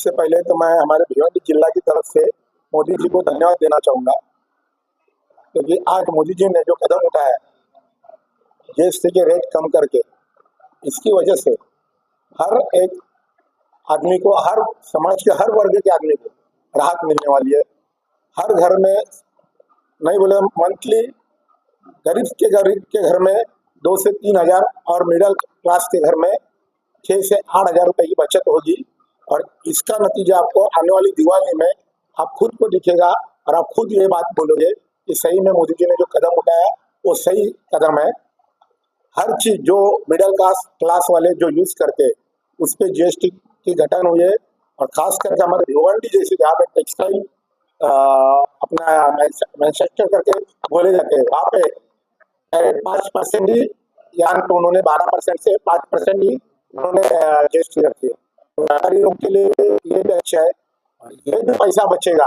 सबसे पहले तो मैं हमारे भिवंडी जिला की तरफ से मोदी जी को धन्यवाद देना चाहूँगा, क्योंकि आज मोदी जी ने जो कदम उठाया जीएसटी के रेट कम करके, इसकी वजह से हर एक आदमी को, हर समाज के हर वर्ग के आदमी को राहत मिलने वाली है। हर घर में, नहीं बोले मंथली, गरीब के घर में 2 से 3 हज़ार और मिडिल क्लास के घर में 6 से 8 हज़ार रुपए की बचत होगी। और इसका नतीजा आपको आने वाली दिवाली में आप खुद को दिखेगा और आप खुद ये बात बोलोगे कि सही में मोदी जी ने जो कदम उठाया वो सही कदम है। हर चीज जो मिडिल क्लास वाले जो यूज करते हैं उस पर जीएसटी की घटन हुई है। और खास करके हमारे भिवंडी जैसे जहाँ पे टेक्सटाइल अपना मैन्युफैक्चर करके बोले जाते हैं, वहाँ पे 5% ही, यहाँ तो उन्होंने 12% से 5% ही उन्होंने जीएसटी रखी है। तो व्यापारियों के लिए ये भी अच्छा है। और ये जो पैसा बचेगा,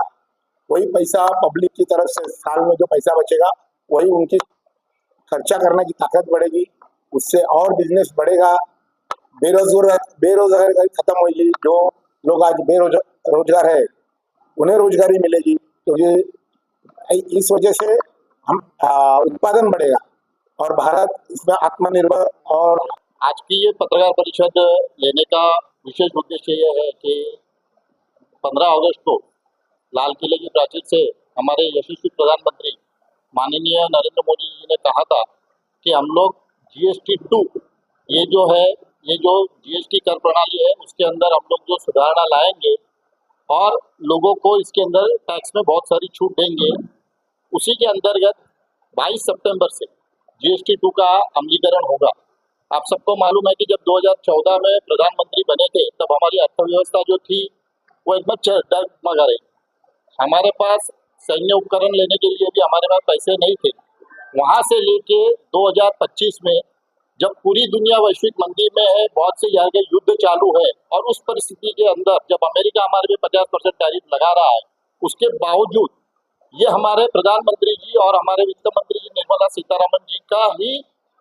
वही पैसा पब्लिक की तरफ से साल में जो पैसा बचेगा वही उनकी खर्चा करने की ताकत बढ़ेगी, उससे और बिजनेस बढ़ेगा। बेरोजगारी खत्म होगी। जो लोग आज बेरोजगार है उन्हें रोजगारी मिलेगी, क्योंकि इस वजह से हम उत्पादन बढ़ेगा और भारत इसमें आत्मनिर्भर। और आज की ये पत्रकार परिषद लेने का विशेष उद्देश्य यह है कि 15 अगस्त को लाल किले की प्राचीर से हमारे यशस्वी प्रधानमंत्री माननीय नरेंद्र मोदी जी ने कहा था कि हम लोग GST 2, ये जो GST कर प्रणाली है उसके अंदर हम लोग जो सुधारणा लाएंगे और लोगों को इसके अंदर टैक्स में बहुत सारी छूट देंगे। उसी के अंतर्गत 22 सितंबर से GST 2 का अमलीकरण होगा। आप सबको मालूम है कि जब 2014 में प्रधानमंत्री बने थे तब हमारी अर्थव्यवस्था जो थी वो एकदम डगमगा रही। हमारे पास सैन्य उपकरण लेने के लिए भी हमारे पास पैसे नहीं थे। वहाँ से लेके 2025 में जब पूरी दुनिया वैश्विक मंदी में है, बहुत से जगह युद्ध चालू है और उस परिस्थिति के अंदर जब अमेरिका हमारे पे 50% टैरिफ लगा रहा है, उसके बावजूद ये हमारे प्रधानमंत्री जी और हमारे वित्त मंत्री जी निर्मला सीतारमण जी का ही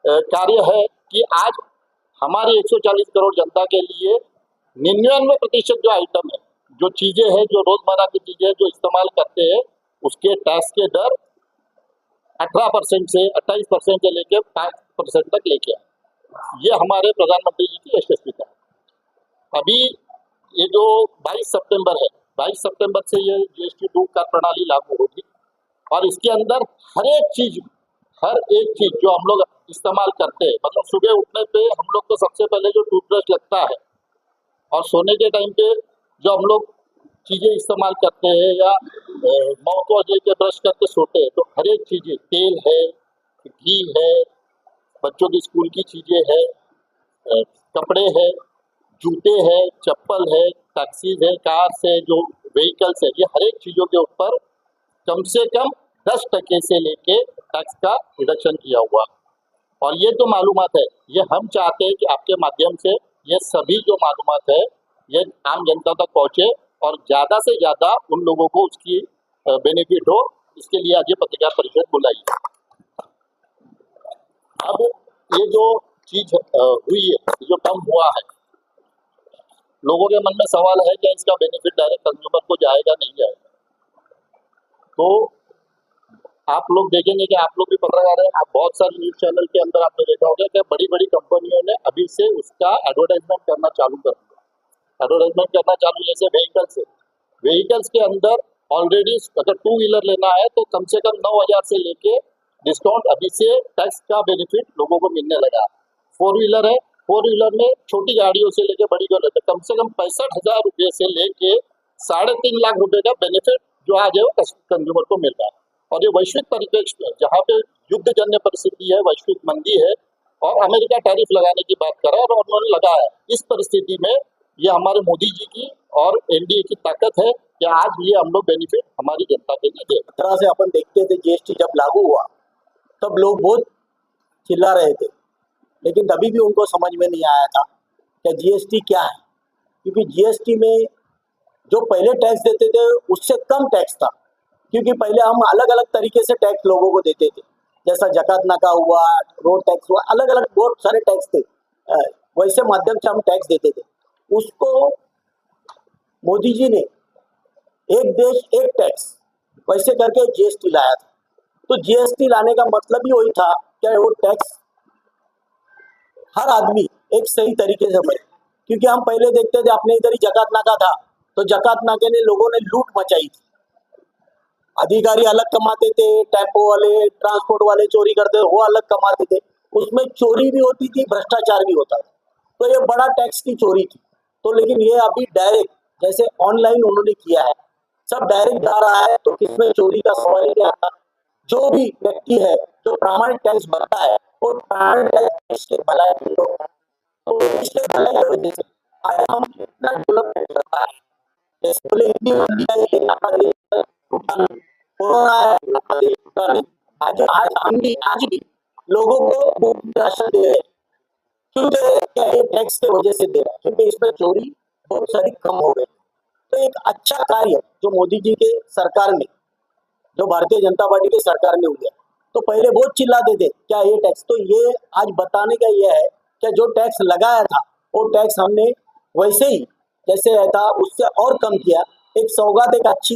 कार्य है कि आज हमारी 140 करोड़ जनता के लिए 99% जो आइटम है, जो चीजें हैं, जो रोजमर्रा की चीजें जो इस्तेमाल करते हैं, उसके टैक्स के दर 18% से 28% से लेकर 5% तक लेके आए। ये हमारे प्रधानमंत्री जी की यशस्विता। अभी ये जो 22 सितंबर है, 22 सितंबर से ये GST 2 कर प्रणाली लागू होगी और इसके अंदर हर एक चीज जो हम लोग इस्तेमाल करते हैं, मतलब सुबह उठने पे हम लोग तो सबसे पहले जो टूथब्रश लगता है और सोने के टाइम पे जो हम लोग चीजें इस्तेमाल करते हैं या माउथ वॉश लेके ब्रश करके सोते हैं, तो हर एक चीजें, तेल है, घी है, बच्चों की स्कूल की चीजें है, कपड़े है, जूते है, चप्पल है, टैक्सीज है, कार्स है, जो व्हीकल्स है, ये हर एक चीजों के ऊपर कम से कम 10% से लेके टैक्स का रिडक्शन किया हुआ। और ये जो मालूमात है, ये हम चाहते हैं कि आपके माध्यम से ये सभी जो मालूमात है ये आम जनता तक पहुंचे और ज़्यादा से ज़्यादा उन लोगों को उसकी बेनिफिट हो। इसके लिए आज ये पत्रकार परिषद बुलाई। अब ये जो चीज हुई है, जो कम हुआ है, लोगों के मन में सवाल है कि इसका बेनिफिट डायरेक्ट कंज्यूमर को जाएगा नहीं जाएगा। तो आप लोग देखेंगे कि आप लोग भी पत्रकार हैं, आप बहुत सारे न्यूज चैनल के अंदर आपने देखा होगा कि बड़ी बड़ी कंपनियों ने अभी से उसका एडवर्टाइजमेंट करना चालू कर दिया। एडवर्टाइजमेंट करना चालू, जैसे व्हीकल्स के अंदर ऑलरेडी अगर 2 व्हीलर लेना है तो कम से कम 9,000 से लेके डिस्काउंट अभी से टैक्स का बेनिफिट लोगों को मिलने लगा। 4 व्हीलर है, 4 व्हीलर में छोटी गाड़ियों से लेके बड़ी गाड़ियों तक कम से कम 65,000 रुपये से लेके 3.5 लाख रुपए का बेनिफिट जो आज है वो कंज्यूमर को मिल रहा है। और ये वैश्विक परिप्रेक्ष्य में जहाँ पे युद्ध जन्य परिस्थिति है, वैश्विक मंदी है और अमेरिका टैरिफ लगाने की बात कर रहा है और उन्होंने लगाया। इस परिस्थिति में ये हमारे मोदी जी की और एनडीए की ताकत है कि आज ये हम लोग बेनिफिट हमारी जनता के लिए दे। तरह से अपन देखते थे जीएसटी जब लागू हुआ तब लोग बहुत चिल्ला रहे थे, लेकिन तभी भी उनको समझ में नहीं आया था कि जीएसटी क्या है। क्योंकि जीएसटी में जो पहले टैक्स देते थे उससे कम टैक्स था, क्योंकि पहले हम अलग अलग तरीके से टैक्स लोगों को देते थे, जैसा जकात नाका हुआ, रोड टैक्स हुआ, अलग अलग बहुत सारे टैक्स थे। वैसे माध्यम से हम टैक्स देते थे। उसको मोदी जी ने एक देश एक टैक्स वैसे करके जीएसटी लाया था। तो जीएसटी लाने का मतलब ही वही था कि वो टैक्स हर आदमी एक सही तरीके से भरे, क्योंकि हम पहले देखते थे अपने इधर ही जकात नाका था, तो जकात नाके ने लोगों ने लूट मचाई थी। अधिकारी अलग कमाते थे, टेम्पो वाले ट्रांसपोर्ट वाले चोरी करते वो अलग कमाते थे, उसमें चोरी भी होती थी, भ्रष्टाचार भी होता था। तो ये बड़ा टैक्स की चोरी थी। तो लेकिन ये अभी डायरेक्ट जैसे ऑनलाइन उन्होंने किया है, सब डायरेक्ट जा रहा है, तो इसमें चोरी का सवाल ही नहीं आता। जो भी व्यक्ति है जो प्रामाणिक टैक्स भरता है वो प्रामाणिक टैक्स के भलाई के लिए होता है। तो इसके भलाई की वजह से आज हम इतना डेवलपमेंट कर पा रहे हैं। जैसे बोले इतनी मंदी है लेकिन हमारा देश टूटा नहीं, कोरोना है हमारा देश टूटा नहीं। आज आज हम भी आज भी लोगों को मुफ्त राशन दे रहे हैं। क्यों दे रहे हैं? क्या ये टैक्स की वजह से दे रहे हैं, क्योंकि इसमें चोरी बहुत सारी कम हो गई। तो एक अच्छा कार्य जो मोदी जी के सरकार में, जो भारतीय जनता पार्टी की सरकार में हुआ। तो पहले बहुत चिल्लाते थे क्या ये टैक्स, तो ये आज बताने का ये है कि जो टैक्स लगाया था वो टैक्स हमने वैसे ही जैसे था उससे और कम किया। एक सौगात एक अच्छी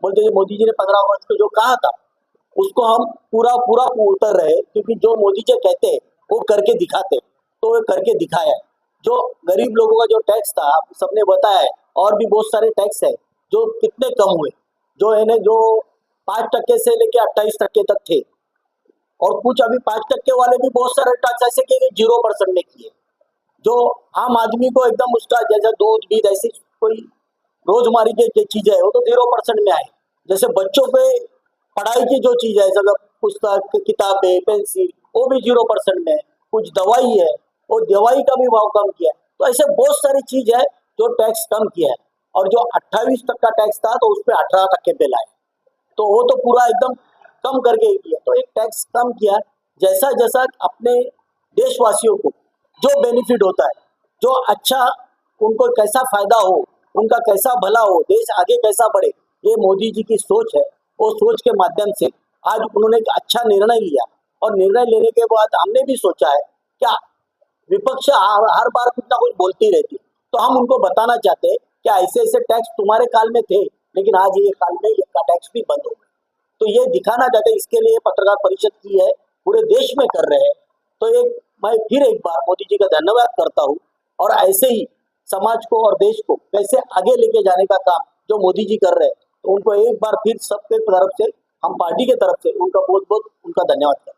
बोलते मोदी जी ने 15 अगस्त को जो कहा था उसको हम पूरा पूरा उतर रहे, क्योंकि जो मोदी जी कहते हैं वो करके दिखाते, तो वो करके दिखाया है। जो गरीब लोगों का जो टैक्स था सबने बताया है, और भी बहुत सारे टैक्स है जो कितने कम हुए, जो है जो 5% से लेके 28% तक थे, और कुछ अभी 5% वाले भी बहुत सारे टैक्स ऐसे किए 0% में किए, जो आम आदमी को एकदम उसका जैसे दूध बीज ऐसी कोई रोजमारी की चीजें है वो तो 0% में आए। जैसे बच्चों पे पढ़ाई की जो चीज है जैसे पुस्तक किताबें पेंसिल वो भी 0% में है। कुछ दवाई है वो दवाई का भी भाव कम किया है। तो ऐसे बहुत सारी चीज है जो टैक्स कम किया है, और जो 28% टैक्स था तो उस पर 18% पे लाए, तो वो तो पूरा एकदम कम करके ही किया। तो एक टैक्स कम किया, जैसा जैसा अपने देशवासियों को जो बेनिफिट होता है, जो अच्छा उनको कैसा फायदा हो, उनका कैसा भला हो, देश आगे कैसा बढ़े, ये मोदी जी की सोच है। वो सोच के माध्यम से आज उन्होंने एक अच्छा निर्णय लिया, और निर्णय लेने के बाद हमने भी सोचा है क्या विपक्ष हर बार कुछ ना कुछ बोलती रहती, तो हम उनको बताना चाहते हैं कि ऐसे ऐसे टैक्स तुम्हारे काल में थे लेकिन आज ये काल में ये टैक्स भी बंद हो गए। तो ये दिखाना चाहते हैं, इसके लिए पत्रकार परिषद की है, पूरे देश में कर रहे हैं। तो मैं फिर एक बार मोदी जी का धन्यवाद करता हूँ, और ऐसे ही समाज को और देश को कैसे आगे लेके जाने का काम जो मोदी जी कर रहे हैं, तो उनको एक बार फिर सबके तरफ से हम पार्टी के तरफ से उनका बहुत बहुत उनका धन्यवाद करते हैं।